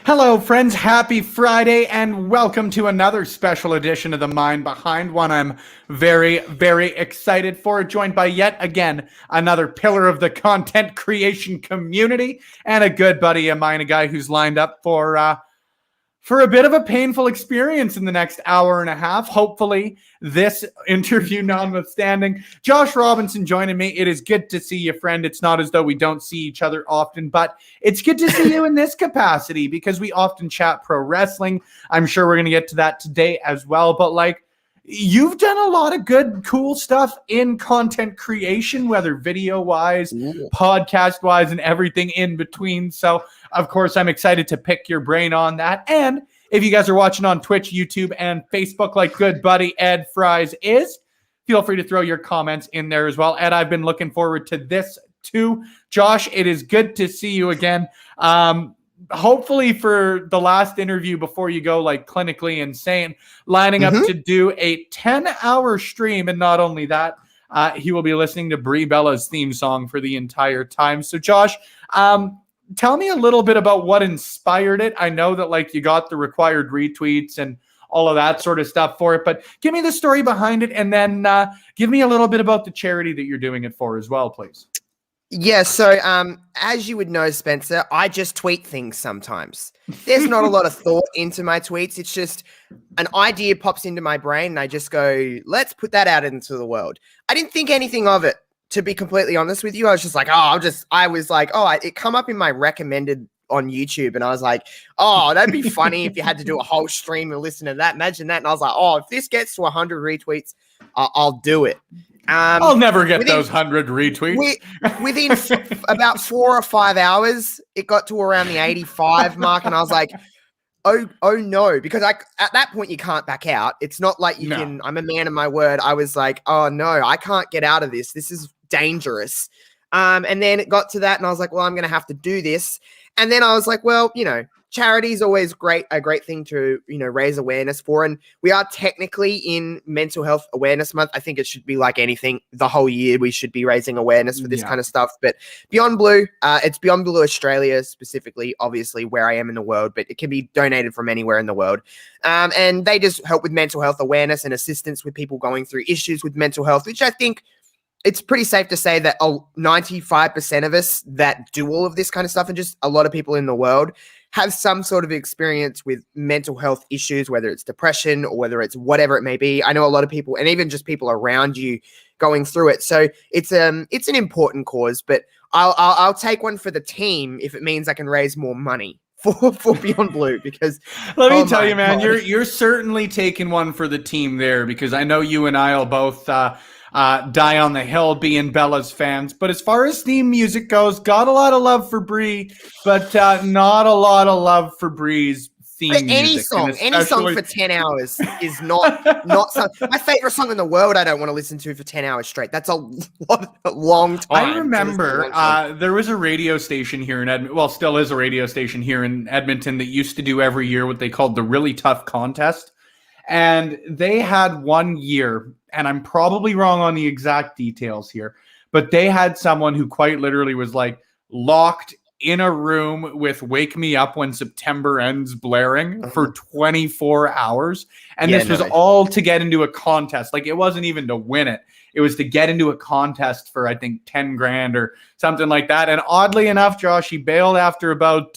Hello, friends. Happy Friday, and welcome to another special edition of The Mind Behind, one I'm very, very excited for, joined by yet again another pillar of the content creation community and a good buddy of mine, a guy who's lined up for a bit of a painful experience in the next hour and a half. Hopefully, this interview notwithstanding. Josh Robinson joining me. It is good to see you, friend. It's not as though we don't see each other often, but it's good to see you in this capacity because we often chat pro wrestling. I'm sure we're going to get to that today as well. But you've done a lot of good, cool stuff in content creation, whether video-wise, podcast-wise, and everything in between. So, of course, I'm excited to pick your brain on that. And if you guys are watching on Twitch, YouTube, and Facebook like good buddy Ed Fries is, feel free to throw your comments in there as well. Ed, I've been looking forward to this too. Josh, it is good to see you again. Hopefully for the last interview before you go clinically insane, lining up to do a 10-hour stream. And not only that, he will be listening to Brie Bella's theme song for the entire time. So Josh, tell me a little bit about what inspired it. I know that you got the required retweets and all of that sort of stuff for it, but give me the story behind it. And then give me a little bit about the charity that you're doing it for as well, please. Yeah, so as you would know, Spencer, I just tweet things sometimes. There's not a lot of thought into my tweets. It's just an idea pops into my brain and I just go, let's put that out into the world. I didn't think anything of it, to be completely honest with you. I was just like, it come up in my recommended on YouTube and I was like, oh, that'd be funny if you had to do a whole stream and listen to that. Imagine that. And I was like, oh, if this gets to 100 retweets, I'll do it. I'll never get those 100 retweets. Within about 4 or 5 hours, it got to around the 85 mark, and I was like, "Oh no!" Because at that point you can't back out. It's not like you can. I'm a man of my word. I was like, "Oh no, I can't get out of this. This is dangerous." And then it got to that, and I was like, "Well, I'm going to have to do this." And then I was like, "Well, charity is always a great thing to, raise awareness for. And we are technically in Mental Health Awareness Month. I think it should be like anything. The whole year we should be raising awareness for this kind of stuff. But Beyond Blue, it's Beyond Blue Australia specifically, obviously, where I am in the world, but it can be donated from anywhere in the world. And they just help with mental health awareness and assistance with people going through issues with mental health, which I think it's pretty safe to say that 95% of us that do all of this kind of stuff, and just a lot of people in the world, have some sort of experience with mental health issues, whether it's depression or whether it's whatever it may be. I know a lot of people, and even just people around you, going through it. So it's an important cause, but I'll take one for the team if it means I can raise more money for Beyond Blue, because let me tell you, man, you're certainly taking one for the team there, because I know you and I'll both die on the hill being Bella's fans. But as far as theme music goes, got a lot of love for Brie, but not a lot of love for Brie's theme music. Any song for 10 hours is not my favorite song in the world. I don't want to listen to for 10 hours straight. That's a long time. I remember there was a radio station here in Edmonton. Well, still is a radio station here in Edmonton that used to do every year what they called the Really Tough Contest. And they had one year, and I'm probably wrong on the exact details here, but they had someone who quite literally was locked in a room with Wake Me Up When September Ends blaring for 24 hours. And this was all to get into a contest. It wasn't even to win it. It was to get into a contest for, I think, 10 grand or something like that. And oddly enough, Josh, he bailed after about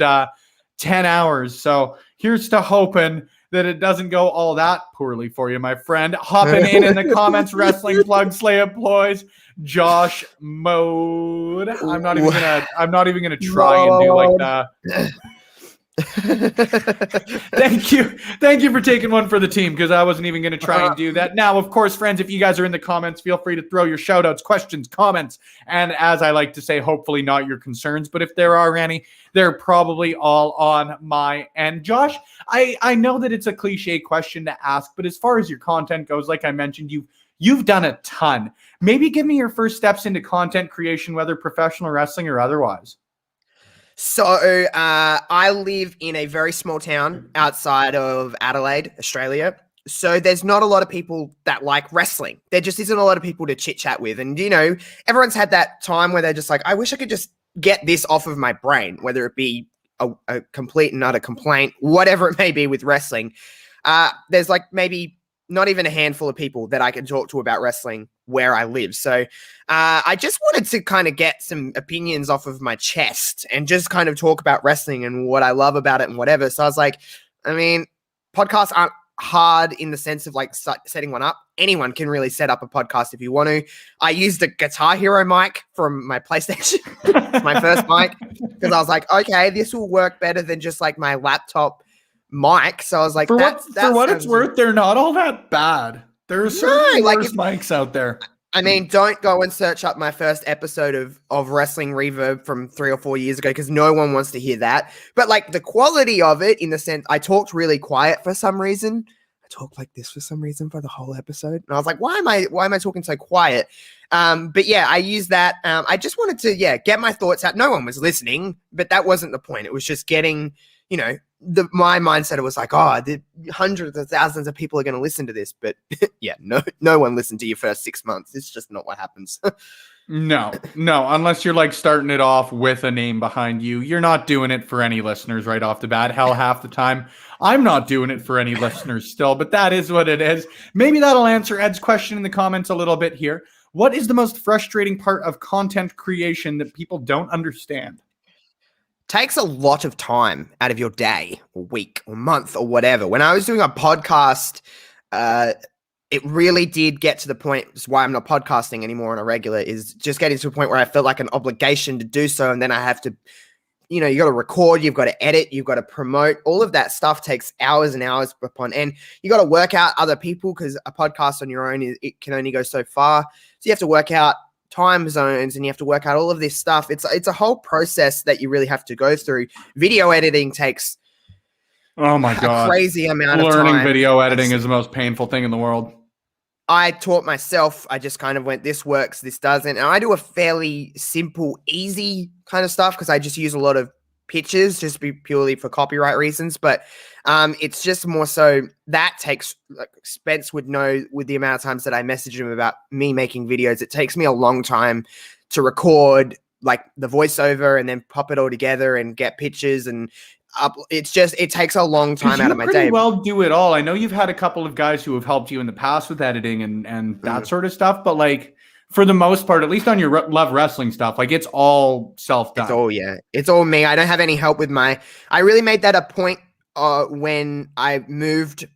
10 hours. So here's to hoping that it doesn't go all that poorly for you, my friend. Hopping in the comments, wrestling plug, slay employs, Josh mode. I'm not even gonna try and do like that. Thank you for taking one for the team, because I wasn't even going to try and do that. Now, of course, friends, if you guys are in the comments, feel free to throw your shout outs, questions, comments, and as I like to say, hopefully not your concerns, but if there are any, they're probably all on my end. Josh, I know that it's a cliche question to ask, but as far as your content goes, like I mentioned, you've done a ton. Maybe give me your first steps into content creation, whether professional wrestling or otherwise. So I live in a very small town outside of Adelaide, Australia. So there's not a lot of people that like wrestling. There just isn't a lot of people to chit chat with. And, everyone's had that time where they're just like, I wish I could just get this off of my brain, whether it be a complete and utter complaint, whatever it may be with wrestling, there's like maybe not even a handful of people that I can talk to about wrestling where I live. So I just wanted to kind of get some opinions off of my chest and just kind of talk about wrestling and what I love about it and whatever. So I was like, I mean, podcasts aren't hard in the sense of like setting one up. Anyone can really set up a podcast if you want to. I used a Guitar Hero mic from my PlayStation, my first mic, because I was like, okay, this will work better than just like my laptop mic. So I was like, for what it's worth, they're not all that bad. There are certainly worse mics out there. I mean, don't go and search up my first episode of Wrestling Reverb from 3 or 4 years ago, because no one wants to hear that. But like the quality of it, in the sense, I talked really quiet for some reason. I talked like this for some reason for the whole episode, and I was like, why am I talking so quiet? But yeah, I used that. I just wanted to get my thoughts out. No one was listening, but that wasn't the point. It was just getting, my mindset was like, the hundreds of thousands of people are going to listen to this, but no one listened to your first 6 months. It's just not what happens. No, unless you're like starting it off with a name behind you. You're not doing it for any listeners right off the bat. Hell, half the time I'm not doing it for any listeners still, but that is what it is. Maybe that'll answer Ed's question in the comments a little bit here. What is the most frustrating part of content creation that people don't understand? Takes a lot of time out of your day or week or month or whatever. When I was doing a podcast, it really did get to the point. It's why I'm not podcasting anymore on a regular, is just getting to a point where I felt like an obligation to do so. And then I have to, you got to record, you've got to edit, you've got to promote. All of that stuff takes hours and hours upon end. You got to work out other people, because a podcast on your own, it can only go so far. So you have to work out time zones, and you have to work out all of this stuff. It's a whole process that you really have to go through. Video editing takes a crazy amount of time. Learning video editing is the most painful thing in the world. I taught myself. I just kind of went, this works, this doesn't. And I do a fairly simple, easy kind of stuff, because I just use a lot of pictures just purely for copyright reasons. But it's just more so that takes, like Spence would know with the amount of times that I message him about me making videos, it takes me a long time to record like the voiceover and then pop it all together and get pictures and up. It takes a long time out of my day. You well do it all. I know you've had a couple of guys who have helped you in the past with editing and that sort of stuff, but like for the most part, at least on your Love Wrestling stuff, like it's all self-done. It's all me. I don't have any help with I really made that a point when I moved,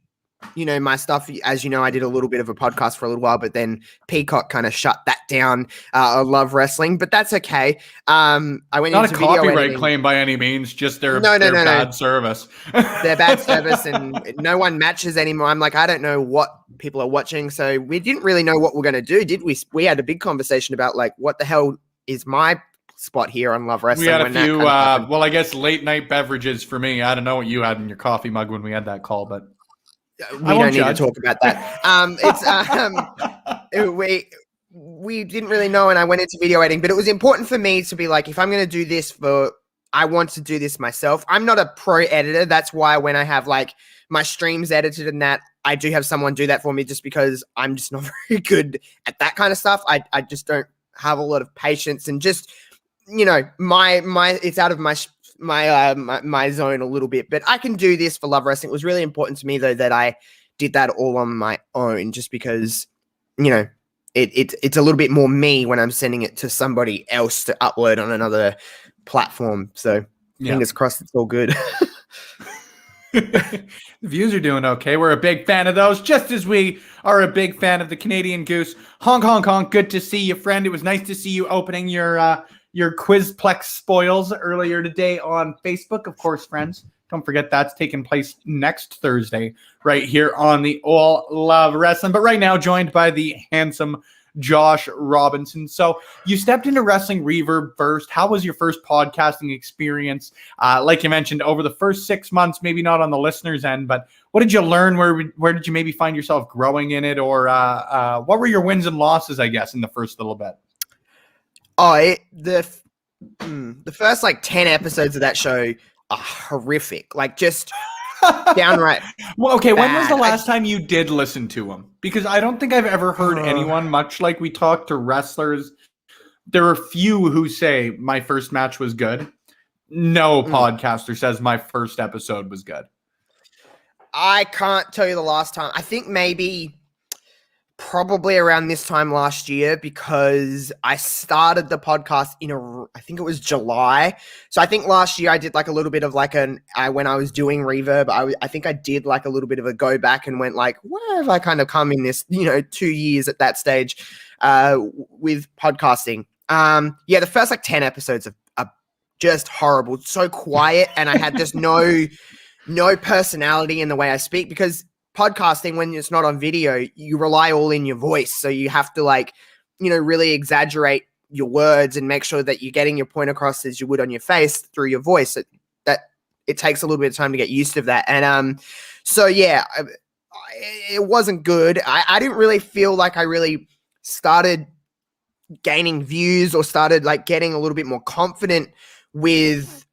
my stuff. As you know, I did a little bit of a podcast for a little while, but then Peacock kind of shut that down. I Love Wrestling, but that's okay. I went not into a copyright claim by any means, just their bad service. Their bad service, and no one matches anymore. I'm like, I don't know what people are watching, so we didn't really know what we're going to do, did we? We had a big conversation about like, what the hell is my spot here on Love Wrestling? We had a few, I guess late night beverages for me. I don't know what you had in your coffee mug when we had that call, but we don't need to talk about that. We didn't really know, and I went into video editing, but it was important for me to be like, if I'm going to do this I want to do this myself. I'm not a pro editor. That's why when I have like my streams edited and that, I do have someone do that for me, just because I'm just not very good at that kind of stuff. I just don't have a lot of patience, and just, it's out of my zone a little bit, but I can do this for Love Wrestling. It was really important to me though that I did that all on my own, just because, it's a little bit more me when I'm sending it to somebody else to upload on another platform. So fingers crossed it's all good. The views are doing okay. We're a big fan of those, just as we are a big fan of the Canadian Goose. Honk, honk, honk. Good to see you, friend. It was nice to see you opening your Quizplex spoils earlier today on Facebook. Of course, friends, don't forget that's taking place next Thursday right here on the All Love Wrestling. But right now, joined by the handsome Josh Robinson. So you stepped into Wrestling Reverb first. How was your first podcasting experience? Like you mentioned, over the first 6 months, maybe not on the listener's end, but what did you learn? Where did you maybe find yourself growing in it? Or what were your wins and losses, I guess, in the first little bit? The first like 10 episodes of that show are horrific. Like just downright. Well, okay. When was the last time you did listen to them? Because I don't think I've ever heard anyone, much like we talk to wrestlers. There are few who say my first match was good, No podcaster says my first episode was good. I can't tell you the last time. I think probably around this time last year, because I started the podcast I think it was July. So I think last year I did like a little bit of like when I was doing Reverb, I think I did like a little bit of a go back and went like, where have I kind of come in this, 2 years at that stage with podcasting. The first like 10 episodes are just horrible. It's so quiet. And I had just no personality in the way I speak, because podcasting, when it's not on video, you rely all in your voice. So you have to really exaggerate your words and make sure that you're getting your point across as you would on your face through your voice. That it takes a little bit of time to get used to that. And it wasn't good. I didn't really feel like I really started gaining views or started like getting a little bit more confident with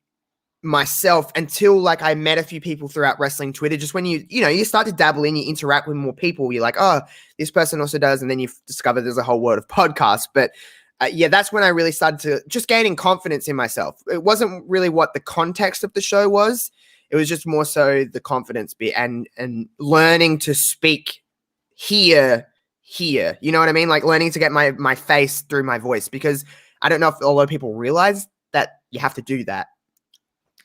myself until like I met a few people throughout wrestling Twitter. Just when you start to dabble in, you interact with more people, you're like, oh, this person also does, and then you discover there's a whole world of podcasts. But that's when I really started to just gaining confidence in myself. It wasn't really what the context of the show was. It was just more so the confidence bit and learning to speak here. You know what I mean? Like learning to get my face through my voice, because I don't know if a lot of people realize that you have to do that.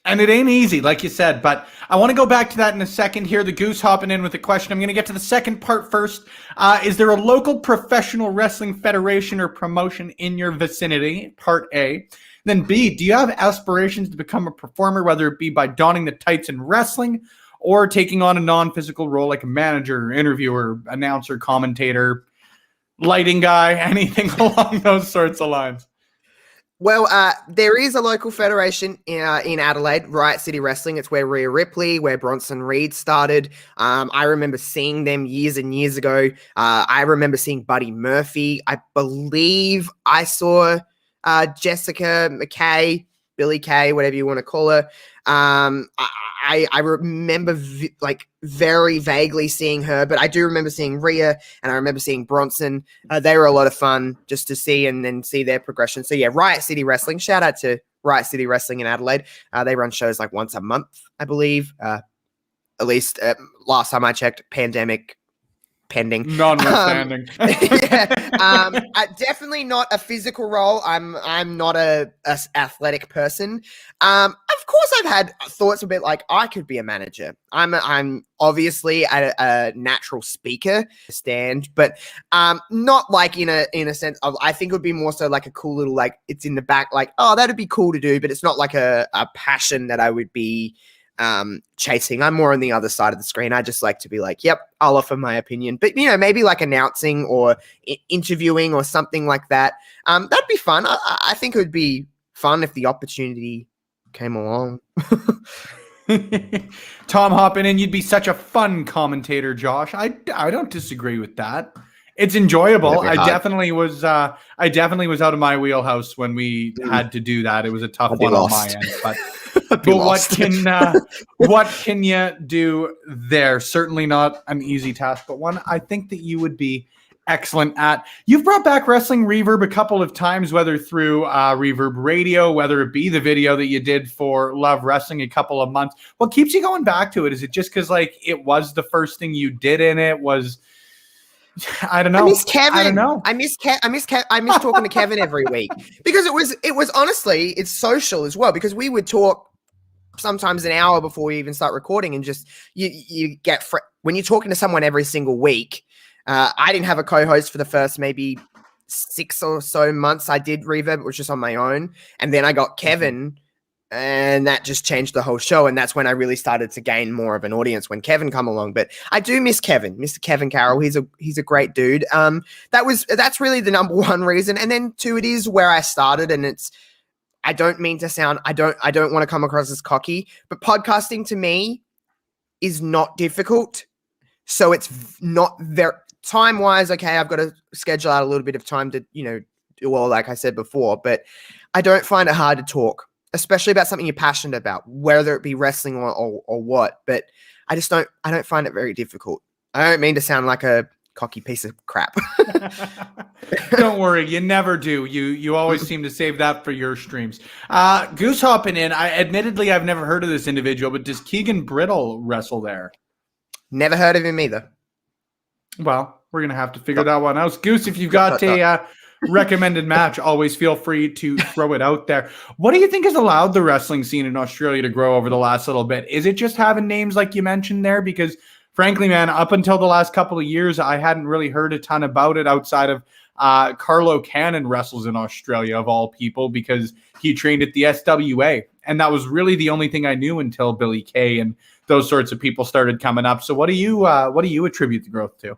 And it ain't easy, like you said, but I want to go back to that in a second here. The Goose hopping in with a question. I'm going to get to the second part first. Is there a local professional wrestling federation or promotion in your vicinity? Part A. Then B, do you have aspirations to become a performer, whether it be by donning the tights in wrestling or taking on a non-physical role like a manager, interviewer, announcer, commentator, lighting guy, anything along those sorts of lines? Well, there is a local federation in Adelaide, Riot City Wrestling. It's where Rhea Ripley, where Bronson Reed started. I remember seeing them years and years ago. I remember seeing Buddy Murphy. I believe I saw Jessica McKay, Billy Kay, whatever you want to call her. I remember very vaguely seeing her, but I do remember seeing Rhea, and I remember seeing Bronson. They were a lot of fun just to see and then see their progression. So yeah, Riot City Wrestling. Shout out to Riot City Wrestling in Adelaide. They run shows like once a month, I believe. At least last time I checked, pandemic pending. Notwithstanding. Definitely not a physical role. I'm not a athletic person. Of course, I've had thoughts a bit like I could be a manager. I'm obviously a natural speaker, but not like in a sense of. I think it would be more so like a cool little like it's in the back, like oh that'd be cool to do, but it's not like a passion that I would be chasing. I'm more on the other side of the screen. I just like to be like, yep, I'll offer my opinion, but maybe like announcing or interviewing or something like that. That'd be fun. I think it would be fun if the opportunity came along. Tom hopping in, you'd be such a fun commentator, Josh. I don't disagree with that. It's enjoyable. I definitely was out of my wheelhouse when we had to do that. It was a tough one on my end, but what can you do there? Certainly not an easy task, but one I think that you would be excellent at. You've brought back Wrestling Reverb a couple of times, whether through Reverb Radio, whether it be the video that you did for Love Wrestling a couple of months. What keeps you going back to it? Is it just because like it was the first thing you did in it? I don't know. I miss Kevin. I don't know. I miss talking to Kevin every week, because it was honestly, it's social as well, because we would talk sometimes an hour before we even start recording, and just you get when you're talking to someone every single week. I didn't have a co-host for the first maybe 6 or so months. I did Reverb, it was just on my own, and then I got Kevin. And that just changed the whole show. And that's when I really started to gain more of an audience when Kevin come along. But I do miss Kevin, Mr. Kevin Carroll. He's a great dude. That's really the number one reason. And then two, it is where I started. And I don't mean to sound, I don't want to come across as cocky, but podcasting to me is not difficult. So it's not very time wise. Okay. I've got to schedule out a little bit of time to, do all, like I said before, but I don't find it hard to talk, especially about something you're passionate about, whether it be wrestling or what. But I don't find it very difficult. I don't mean to sound like a cocky piece of crap. Don't worry, you never do. You always seem to save that for your streams. Goose hopping in. Admittedly, I've never heard of this individual, but does Keegan Brittle wrestle there? Never heard of him either. Well, we're going to have to figure that one out. Goose, if you've got a recommended match, always feel free to throw it out there. What do you think has allowed the wrestling scene in Australia to grow over the last little bit? Is it just having names like you mentioned there? Because frankly, man, up until the last couple of years, I hadn't really heard a ton about it outside of Carlo Cannon wrestles in Australia, of all people, because he trained at the SWA. And that was really the only thing I knew until Billy Kay and those sorts of people started coming up. So what do you attribute the growth to?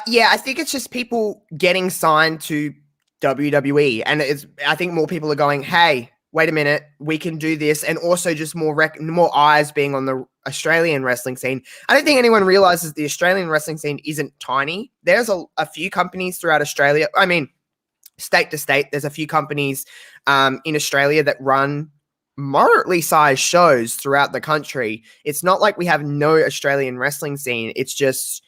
Yeah, I think it's just people getting signed to WWE. And I think more people are going, hey, wait a minute, we can do this. And also just more eyes being on the Australian wrestling scene. I don't think anyone realizes the Australian wrestling scene isn't tiny. There's a few companies throughout Australia. I mean, state to state, there's a few companies in Australia that run moderately sized shows throughout the country. It's not like we have no Australian wrestling scene. It's just,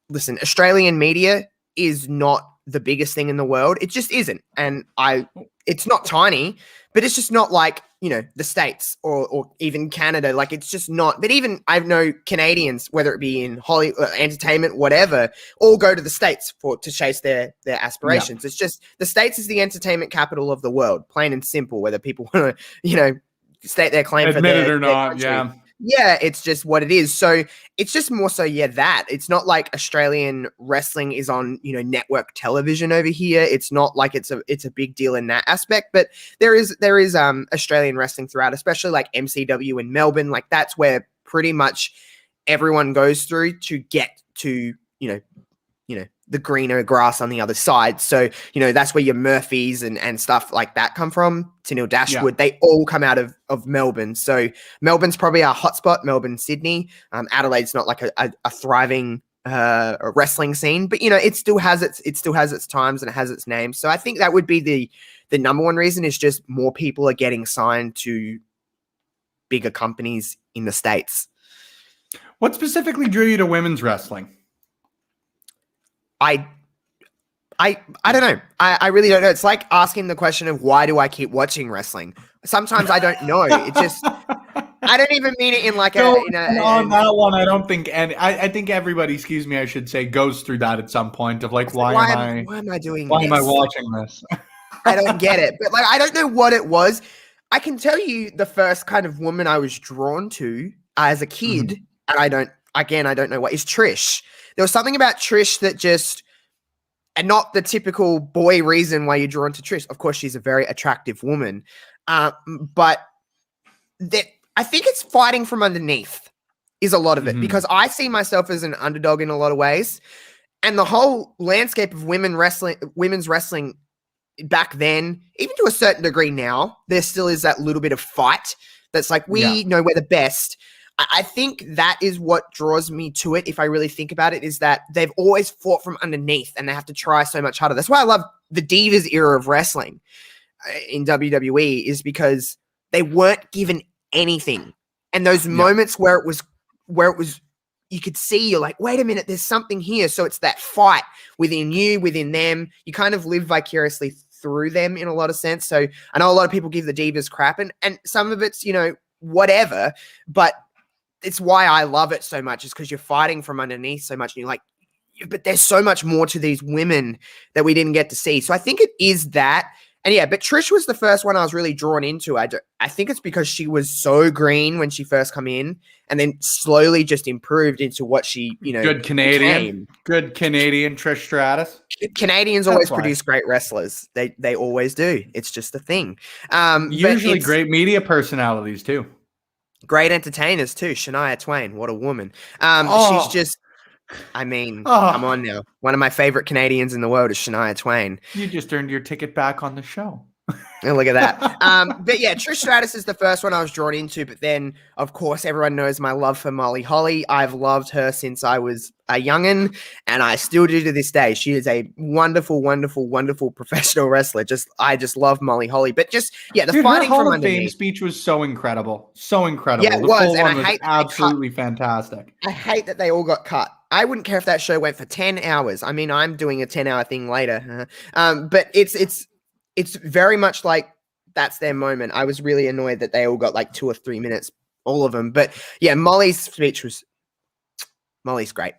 listen, Australian media is not the biggest thing in the world. It just isn't. And it's not tiny, but it's just not like, the States or even Canada. Like, it's just not. But even I know Canadians, whether it be in Hollywood, entertainment, whatever, all go to the States to chase their aspirations. Yeah. It's just the States is the entertainment capital of the world, plain and simple, whether people want to, state their claim for admit it or not. Yeah. Yeah, it's just what it is. So it's just more so, that. It's not like Australian wrestling is on, network television over here. It's not like it's a big deal in that aspect. But there is Australian wrestling throughout, especially like MCW in Melbourne. Like, that's where pretty much everyone goes through to get to, the greener grass on the other side. So, that's where your Murphys and stuff like that come from. Tenille Dashwood, They all come out of Melbourne. So Melbourne's probably our hotspot, Melbourne, Sydney. Adelaide's not like a thriving wrestling scene, but it still has its times and it has its name. So I think that would be the number one reason, is just more people are getting signed to bigger companies in the States. What specifically drew you to women's wrestling? I don't know. I really don't know. It's like asking the question of, why do I keep watching wrestling? Sometimes I don't know. It just, I don't even mean it in like on that one. I don't think, and I think everybody, I should say, goes through that at some point of like, why am I doing this? Why am I watching this? I don't get it. But like, I don't know what it was. I can tell you the first kind of woman I was drawn to as a kid, and I don't know what, is Trish. There was something about Trish that just, and not the typical boy reason why you're drawn to Trish. Of course, she's a very attractive woman. But I think it's fighting from underneath is a lot of it, because I see myself as an underdog in a lot of ways. And the whole landscape of women's wrestling back then, even to a certain degree now, there still is that little bit of fight that's like, we know we're the best. I think that is what draws me to it, if I really think about it, is that they've always fought from underneath and they have to try so much harder. That's why I love the Divas era of wrestling in WWE, is because they weren't given anything. And those moments where it was, you could see, you're like, wait a minute, there's something here. So it's that fight within you, within them. You kind of live vicariously through them in a lot of sense. So I know a lot of people give the Divas crap, and some of it's, whatever, but it's why I love it so much, is because you're fighting from underneath so much, and you're like, but there's so much more to these women that we didn't get to see. So I think it is that. And but Trish was the first one I was really drawn into. I think it's because she was so green when she first come in, and then slowly just improved into what she, good Canadian Trish Stratus. Canadians always produce great wrestlers. They always do. It's just a thing. Usually great media personalities too. Great entertainers too. Shania Twain, what a woman. She's just, come on now. One of my favorite Canadians in the world is Shania Twain. You just earned your ticket back on the show. And look at that. But yeah, Trish Stratus is the first one I was drawn into. But then, of course, everyone knows my love for Molly Holly. I've loved her since I was a youngin', and I still do to this day. She is a wonderful, wonderful, wonderful professional wrestler. I just love Molly Holly. But just, yeah, the Dude, fighting her Hall from of Fame underneath. speech was so incredible. So incredible. Yeah, it the was. full And one I was hate absolutely fantastic. I hate that they all got cut. I wouldn't care if that show went for 10 hours. I mean, I'm doing a 10-hour thing later. But it's very much like that's their moment. I was really annoyed that they all got like 2 or 3 minutes, all of them. But yeah, Molly's speech was great.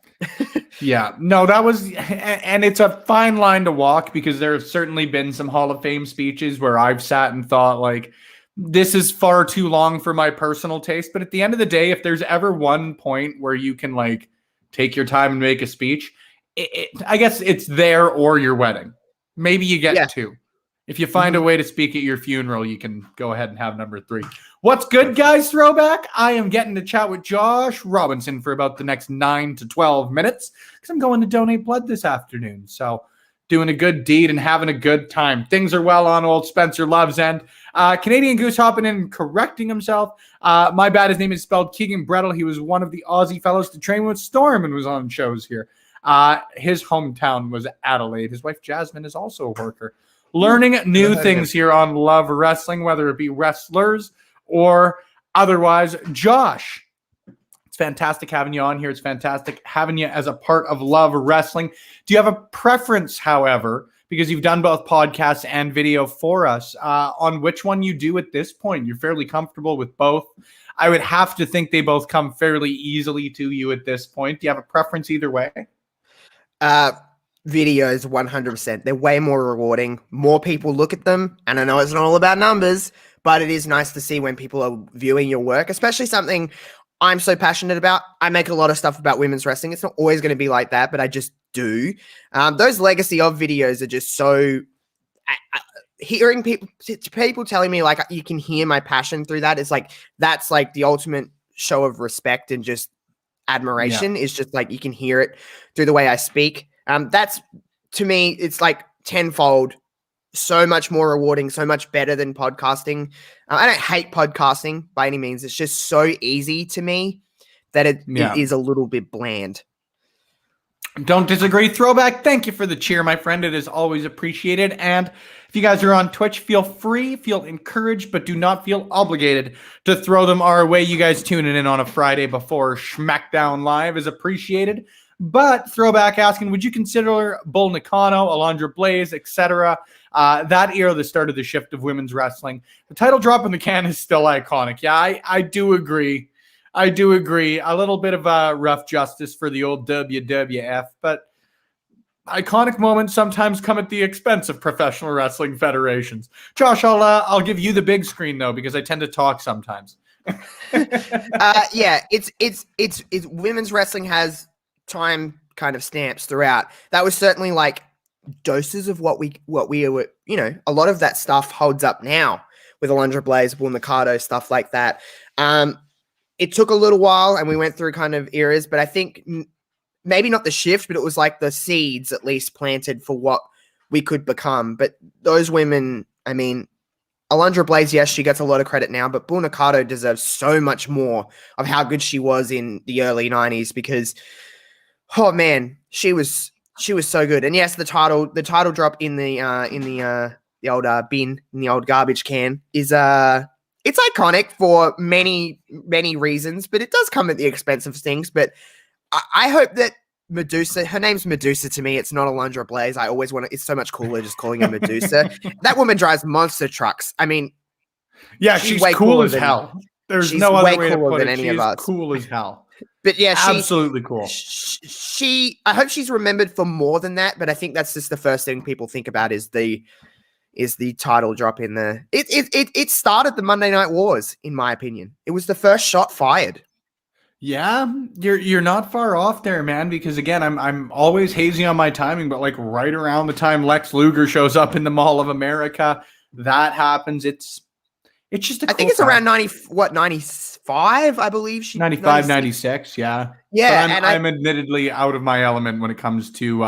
Yeah, no, that was, and it's a fine line to walk because there have certainly been some Hall of Fame speeches where I've sat and thought like, this is far too long for my personal taste. But at the end of the day, if there's ever one point where you can like take your time and make a speech, I guess it's there or your wedding. Maybe you get two. If you find a way to speak at your funeral, you can go ahead and have number 3. What's good, guys? Throwback. I am getting to chat with Josh Robinson for about the next 9 to 12 minutes because I'm going to donate blood this afternoon. So doing a good deed and having a good time. Things are well on old Spencer Love's end. Canadian Goose hopping in and correcting himself. My bad. His name is spelled Keegan Brettle. He was one of the Aussie fellows to train with Storm and was on shows here. His hometown was Adelaide. His wife Jasmine is also a worker. Learning new things here on Love Wrestling, whether it be wrestlers or otherwise. Josh, it's fantastic having you on here. It's fantastic having you as a part of Love Wrestling. Do you have a preference, however, because you've done both podcasts and video for us, on which one you do at this point? You're fairly comfortable with both. I would have to think they both come fairly easily to you at this point. Do you have a preference either way? Videos 100%. They're way more rewarding. More people look at them, and I know it's not all about numbers, but it is nice to see when people are viewing your work, especially something I'm so passionate about. I make a lot of stuff about women's wrestling. It's not always going to be like that, but I just do. Those legacy of videos are just so hearing people telling me like you can hear my passion through that. It's like that's like the ultimate show of respect and just admiration. Is just like you can hear it through the way I speak. That's, to me, it's like tenfold, so much more rewarding, so much better than podcasting. I don't hate podcasting by any means. It's just so easy to me that it is a little bit bland. Don't disagree. Throwback, thank you for the cheer, my friend. It is always appreciated. And if you guys are on Twitch, feel free, feel encouraged, but do not feel obligated to throw them our way. You guys tuning in on a Friday before SmackDown Live is appreciated. But Throwback asking, would you consider Bull Nakano, Alundra Blaze, etc.? That era, the start of the shift of women's wrestling. The title drop in the can is still iconic. Yeah, I do agree. I do agree. A little bit of rough justice for the old WWF, but iconic moments sometimes come at the expense of professional wrestling federations. Josh, I'll give you the big screen though, because I tend to talk sometimes. Yeah, it's women's wrestling has time kind of stamps throughout. That was certainly like doses of what we were, a lot of that stuff holds up now with Alundra Blaze, Bull Nakano, stuff like that. It took a little while and we went through kind of eras, but I think maybe not the shift, but it was like the seeds at least planted for what we could become. But those women, I mean, Alundra Blaze, yes, she gets a lot of credit now, but Bull Nakano deserves so much more of how good she was in the early 90s because oh man, she was so good. And yes, the title drop in the old bin, in the old garbage can is it's iconic for many reasons, but it does come at the expense of things. But I hope that Medusa, her name's Medusa to me. It's not Alundra Blaze. I always want to. It's so much cooler just calling her Medusa. That woman drives monster trucks. I mean, yeah, she's cool as hell. There's no other way to put it. She's cool as hell. But yeah, absolutely cool. I hope she's remembered for more than that. But I think that's just the first thing people think about is the title drop in the. It started the Monday Night Wars, in my opinion. It was the first shot fired. Yeah, you're not far off there, man. Because again, I'm always hazy on my timing, but like right around the time Lex Luger shows up in the Mall of America, that happens. It's just a cool I think it's time. around 95 95, I believe. 95, 96, yeah. Yeah, but and I'm admittedly out of my element when it comes to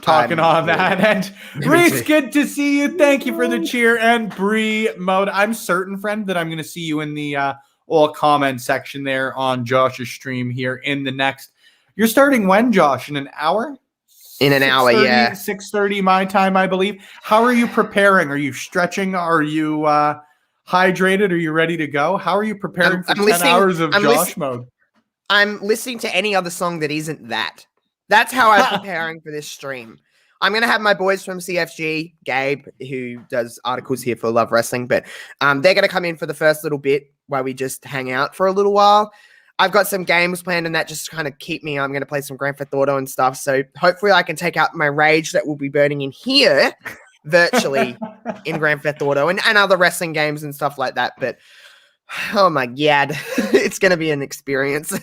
talking I'm- on that. And Me Reese, too. good to see you. Thank you for the cheer. And Bree Mode, I'm certain, friend, that I'm going to see you in the all comment section there on Josh's stream here in the next. You're starting when, Josh? In an hour? In an hour, 6:30, yeah. 6:30 my time, I believe. How are you preparing? Are you stretching? Are you hydrated? Are you ready to go? How are you preparing for 10 hours of Josh mode? I'm listening to any other song that isn't that. That's how I'm preparing for this stream. I'm going to have my boys from CFG, Gabe, who does articles here for Love Wrestling, but they're going to come in for the first little bit while we just hang out for a little while. I've got some games planned and that just kind of keep me. I'm going to play some Grand Theft Auto and stuff. So hopefully I can take out my rage that will be burning in here virtually in Grand Theft Auto and other wrestling games and stuff like that. But oh my God, it's going to be an experience.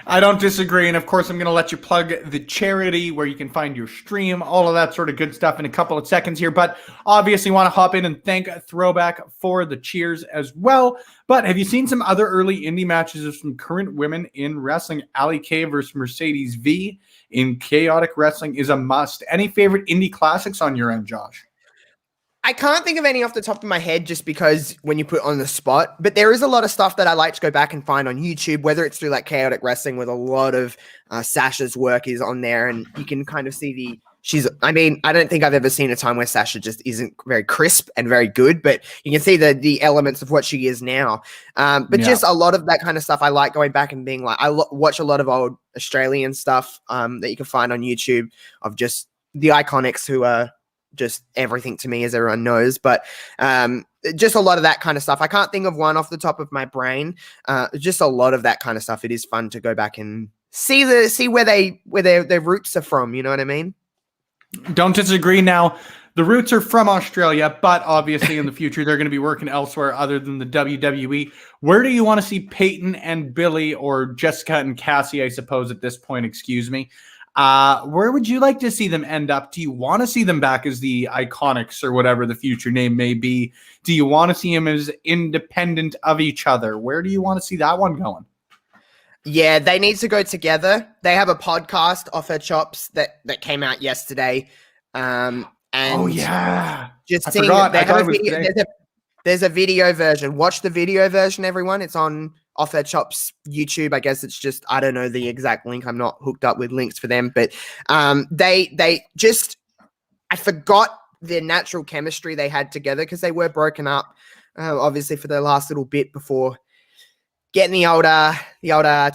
I don't disagree. And of course, I'm going to let you plug the charity where you can find your stream, all of that sort of good stuff in a couple of seconds here. But obviously want to hop in and thank Throwback for the cheers as well. But have you seen some other early indie matches of some current women in wrestling? Ali K versus Mercedes V in Chaotic Wrestling is a must. Any favorite indie classics on your end, Josh? I can't think of any off the top of my head just because when you put on the spot, but there is a lot of stuff that I like to go back and find on YouTube, whether it's through like Chaotic Wrestling with a lot of Sasha's work is on there and you can kind of see I don't think I've ever seen a time where Sasha just isn't very crisp and very good, but you can see the elements of what she is now. Just a lot of that kind of stuff. I like going back and being like, watch a lot of old Australian stuff that you can find on YouTube of just the iconics who are just everything to me, as everyone knows, but just a lot of that kind of stuff. I can't think of one off the top of my brain. Just a lot of that kind of stuff. It is fun to go back and see where their roots are from. You know what I mean? Don't disagree. Now, the roots are from Australia, but obviously in the future they're going to be working elsewhere other than the WWE. Where do you want to see Peyton and Billy, or Jessica and Cassie, I suppose at this point, excuse me? Where would you like to see them end up? Do you want to see them back as the Iconics or whatever the future name may be? Do you want to see them as independent of each other? Where do you want to see that one going? Yeah, they need to go together. They have a podcast off her chops that came out yesterday. And oh yeah, just I seeing forgot. they have a video. There's a video version. Watch the video version, everyone. It's on Off Their Chops YouTube. I guess it's just, I don't know the exact link. I'm not hooked up with links for them, but they just, I forgot the natural chemistry they had together because they were broken up, obviously for the last little bit before getting the older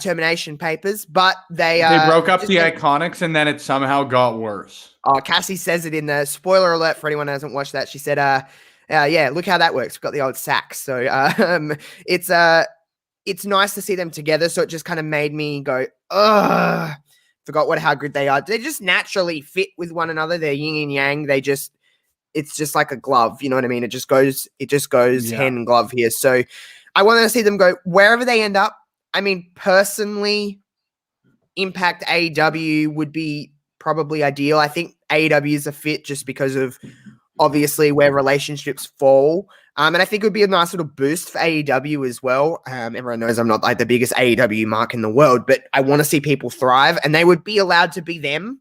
termination papers. But they broke up the Iconics and then it somehow got worse. Oh, Cassie says it in the spoiler alert for anyone who hasn't watched that. She said, yeah, look how that works. We've got the old sax. So it's nice to see them together. So it just kind of made me go, ugh, forgot how good they are. They just naturally fit with one another. They're yin and yang. It's just like a glove. You know what I mean? It just goes hand in glove here. So I want to see them go wherever they end up. I mean, personally, Impact AEW would be probably ideal. I think AEW is a fit just because of obviously where relationships fall. And I think it would be a nice little boost for AEW as well. Everyone knows I'm not like the biggest AEW mark in the world, but I want to see people thrive and they would be allowed to be them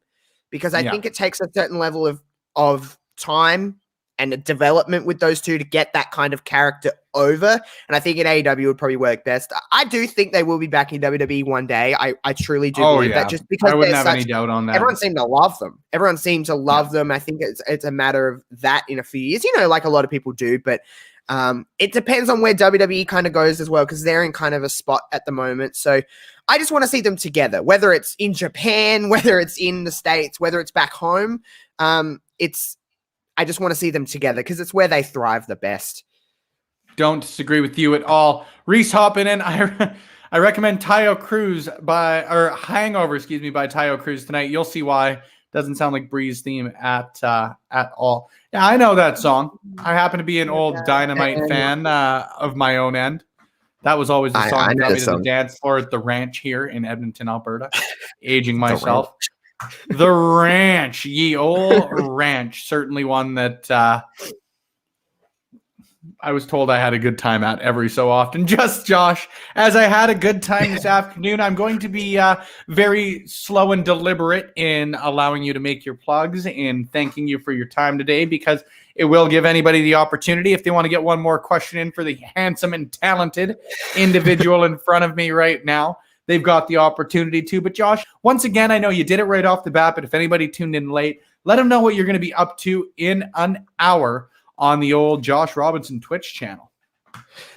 because I think it takes a certain level of time and development with those two to get that kind of character over. And I think in AEW would probably work best. I do think they will be back in WWE one day. I truly do believe that just because I wouldn't have any doubt on that. Everyone seemed to love them. Everyone seemed to love them. I think it's a matter of that in a few years, like a lot of people do, but it depends on where WWE kind of goes as well, because they're in kind of a spot at the moment. So I just want to see them together, whether it's in Japan, whether it's in the States, whether it's back home. I just want to see them together because it's where they thrive the best. Don't disagree with you at all. Reese hopping in. I recommend Tayo Cruz by Tayo Cruz tonight. You'll see why. Doesn't sound like Bree's theme at all. Yeah, I know that song. I happen to be an old Dynamite fan of my own end. That was always the song that got me to the dance floor at the ranch here in Edmonton, Alberta. Aging myself. The Ranch, ye old ranch. Certainly one that I was told I had a good time at every so often. Just Josh, as I had a good time this afternoon, I'm going to be very slow and deliberate in allowing you to make your plugs and thanking you for your time today, because it will give anybody the opportunity, if they want to get one more question in for the handsome and talented individual in front of me right now, they've got the opportunity to. But Josh, once again, I know you did it right off the bat, but if anybody tuned in late, let them know what you're going to be up to in an hour on the old Josh Robinson Twitch channel.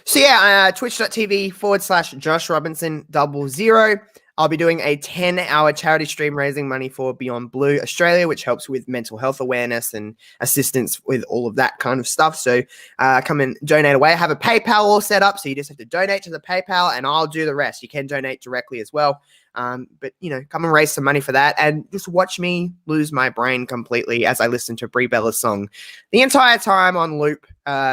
So yeah, twitch.tv/JoshRobinson00. I'll be doing a 10-hour charity stream raising money for Beyond Blue Australia, which helps with mental health awareness and assistance with all of that kind of stuff. So come and donate away. I have a PayPal all set up, so you just have to donate to the PayPal and I'll do the rest. You can donate directly as well. But, come and raise some money for that and just watch me lose my brain completely as I listen to Brie Bella's song the entire time on loop,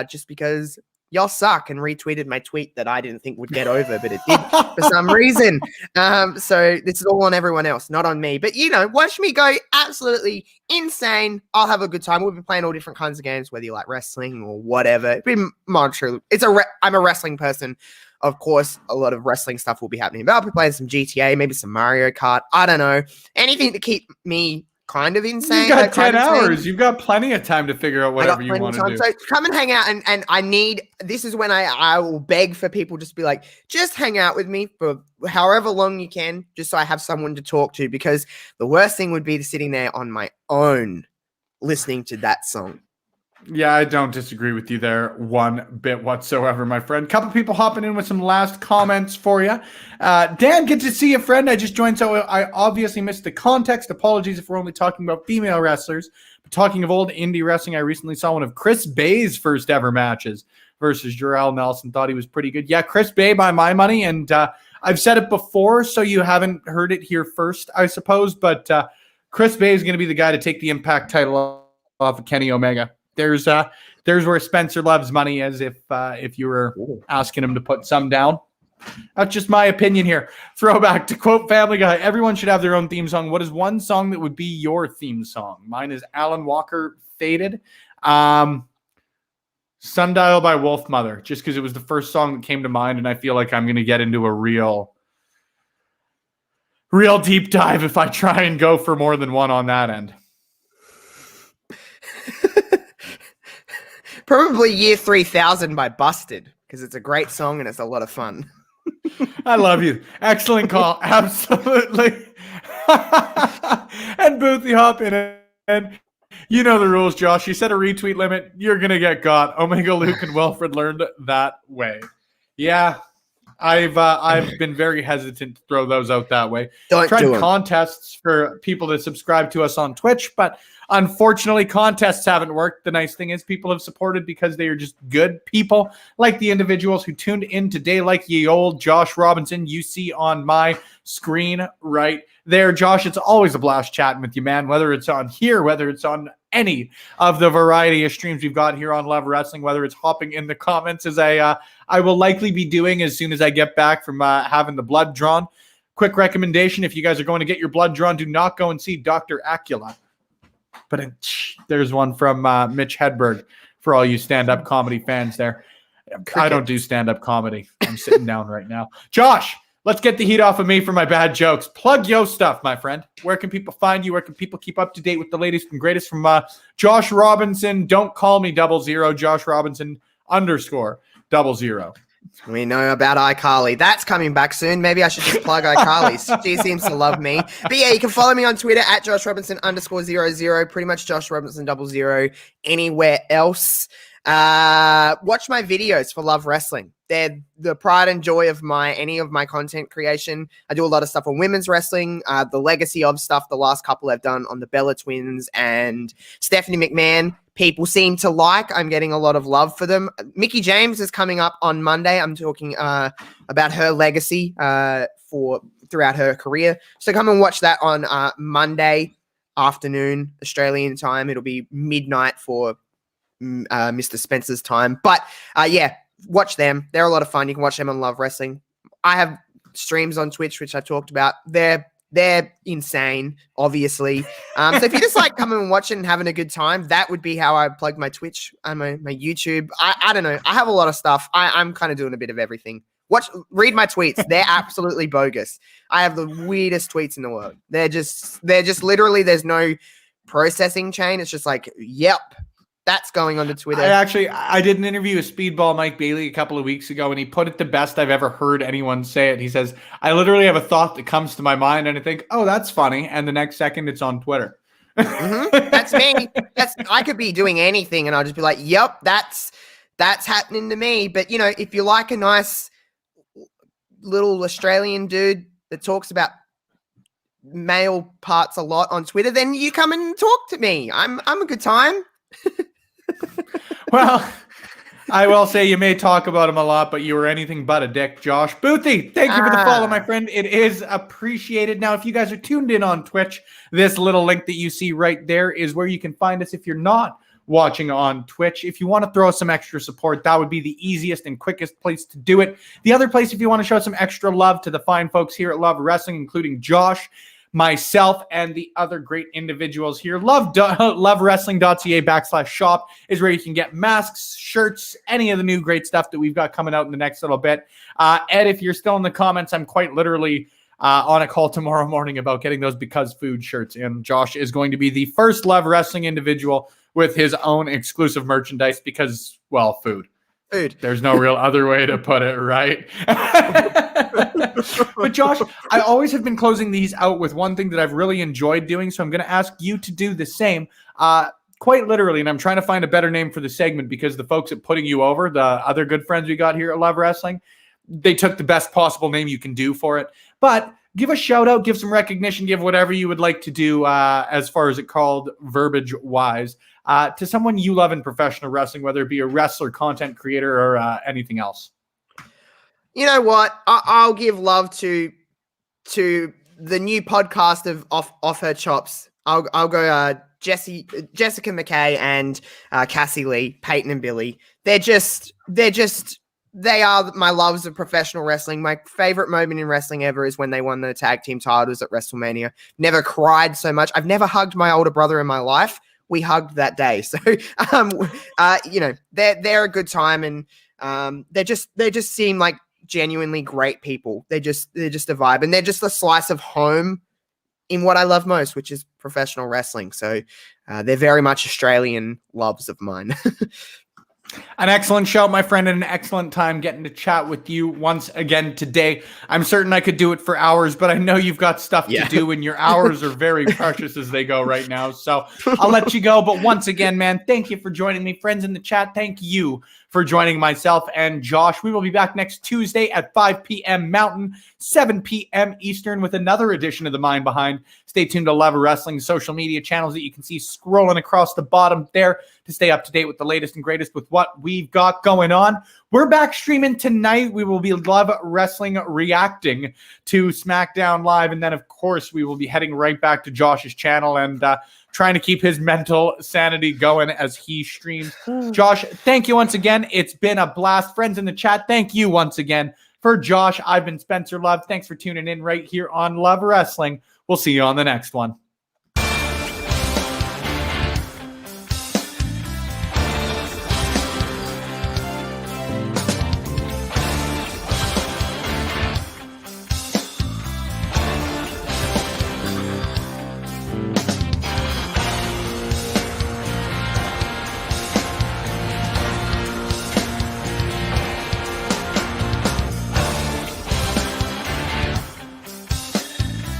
just because y'all suck, and retweeted my tweet that I didn't think would get over, but it did for some reason. So this is all on everyone else, not on me. But, watch me go absolutely insane. I'll have a good time. We'll be playing all different kinds of games, whether you like wrestling or whatever. I'm a wrestling person. Of course, a lot of wrestling stuff will be happening. But I'll be playing some GTA, maybe some Mario Kart. I don't know. Anything to keep me kind of insane. You've got 10 hours. You've got plenty of time to figure out whatever you want to do. So come and hang out. And this is when I will beg for people just to be like, just hang out with me for however long you can, just so I have someone to talk to, because the worst thing would be sitting there on my own listening to that song. Yeah, I don't disagree with you there one bit whatsoever, my friend. Couple people hopping in with some last comments for you. Dan, good to see you, friend. I just joined, so I obviously missed the context. Apologies if we're only talking about female wrestlers. But talking of old indie wrestling, I recently saw one of Chris Bay's first ever matches versus Jarrell Nelson. Thought he was pretty good. Yeah, Chris Bay by my money, and I've said it before, so you haven't heard it here first, I suppose. But Chris Bay is going to be the guy to take the Impact title off of Kenny Omega. There's where Spencer loves money, as if you were asking him to put some down. That's just my opinion here. Throwback to quote Family Guy: everyone should have their own theme song. What is one song that would be your theme song? Mine is Alan Walker, Faded. Sundial by Wolfmother, just because it was the first song that came to mind, and I feel like I'm going to get into a real deep dive if I try and go for more than one on that end. Probably Year 3000 by Busted, because it's a great song and it's a lot of fun. I love you. Excellent call. Absolutely. And Boothie hop in, and you know the rules, Josh. You set a retweet limit, you're going to get got. Omega Luke and Wilfred learned that way. Yeah, I've been very hesitant to throw those out that way. Tried contests for people to subscribe to us on Twitch, but unfortunately, contests haven't worked. The nice thing is people have supported because they are just good people, like the individuals who tuned in today, like ye old Josh Robinson you see on my screen right there. Josh, it's always a blast chatting with you, man, whether it's on here, whether it's on any of the variety of streams we've got here on Love Wrestling, whether it's hopping in the comments, as I will likely be doing as soon as I get back from having the blood drawn. Quick recommendation: if you guys are going to get your blood drawn, do not go and see Dr. Acula. But there's one from Mitch Hedberg for all you stand-up comedy fans there. I don't do stand-up comedy. I'm sitting down right now. Josh, let's get the heat off of me for my bad jokes. Plug your stuff, my friend. Where can people find you? Where can people keep up to date with the latest and greatest from Josh Robinson? Don't call me 00, Josh Robinson _00. We know about iCarly. That's coming back soon. Maybe I should just plug iCarly. She seems to love me. But yeah, you can follow me on Twitter at JoshRobinson_00. Pretty much Josh Robinson 00 anywhere else. Watch my videos for Love Wrestling. They're the pride and joy of any of my content creation. I do a lot of stuff on women's wrestling, the legacy of stuff. The last couple I've done on the Bella Twins and Stephanie McMahon. People seem to like. I'm getting a lot of love for them. Mickie James is coming up on Monday. I'm talking about her legacy throughout her career. So come and watch that on Monday afternoon, Australian time. It'll be midnight for Mr. Spencer's time. But yeah, watch them. They're a lot of fun. You can watch them on Love Wrestling. I have streams on Twitch, which I talked about. They're they're insane, obviously. So if you just like coming and watching and having a good time, that would be how I plug my Twitch and my YouTube. I don't know. I have a lot of stuff. I'm kind of doing a bit of everything. Read my tweets. They're absolutely bogus. I have the weirdest tweets in the world. They're just literally, there's no processing chain. It's just like, yep, that's going on to Twitter. I did an interview with Speedball Mike Bailey a couple of weeks ago, and he put it the best I've ever heard anyone say it. He says, I literally have a thought that comes to my mind, and I think, oh, that's funny. And the next second, it's on Twitter. That's me. I could be doing anything, and I'll just be like, yep, that's happening to me. But, you know, if you like a nice little Australian dude that talks about male parts a lot on Twitter, then you come and talk to me. I'm a good time. Well, I will say you may talk about him a lot, but you were anything but a dick, Josh Boothie. Thank you for the follow, my friend. It is appreciated. Now, if you guys are tuned in on Twitch, this little link that you see right there is where you can find us if you're not watching on Twitch. If you want to throw some extra support, that would be the easiest and quickest place to do it. The other place, if you want to show some extra love to the fine folks here at Love Wrestling, including Josh, myself, and the other great individuals here, lovewrestling.ca/shop is where you can get masks, shirts, any of the new great stuff that we've got coming out in the next little bit. Ed, if you're still in the comments, I'm quite literally on a call tomorrow morning about getting those Because Food shirts, and Josh is going to be the first Love Wrestling individual with his own exclusive merchandise because, well, food. There's no real other way to put it, right? But Josh, I always have been closing these out with one thing that I've really enjoyed doing, so I'm going to ask you to do the same. Quite literally, and I'm trying to find a better name for the segment because the folks at Putting You Over, the other good friends we got here at Love Wrestling, they took the best possible name you can do for it. But give a shout out, give some recognition, give whatever you would like to do as far as it called verbiage-wise to someone you love in professional wrestling, whether it be a wrestler, content creator, or anything else. You know what? I'll give love to the new podcast of Off Her Chops. I'll go Jessica McKay and Cassie Lee, Peyton and Billy. They are my loves of professional wrestling. My favorite moment in wrestling ever is when they won the tag team titles at WrestleMania. Never cried so much. I've never hugged my older brother in my life. We hugged that day. So, you know, they're a good time, and they just seem like genuinely great people. They're just a vibe, and they're just a slice of home in what I love most, which is professional wrestling. So they're very much Australian loves of mine. An excellent show, my friend, and an excellent time getting to chat with you once again today. I'm certain I could do it for hours, but I know you've got stuff to do, and your hours are very precious as they go right now. So I'll let you go. But once again, man, thank you for joining me. Friends in the chat, thank you for joining myself and Josh. We will be back next Tuesday at 5 p.m. Mountain, 7 p.m. Eastern with another edition of The Mind Behind. Stay tuned to Love Wrestling social media channels that you can see scrolling across the bottom there to stay up to date with the latest and greatest with what we've got going on. We're back streaming tonight. We will be Love Wrestling reacting to SmackDown Live. And then, of course, we will be heading right back to Josh's channel and trying to keep his mental sanity going as he streams. Josh, thank you once again. It's been a blast. Friends in the chat, thank you once again. For Josh, I've been Spencer Love. Thanks for tuning in right here on Love Wrestling. We'll see you on the next one.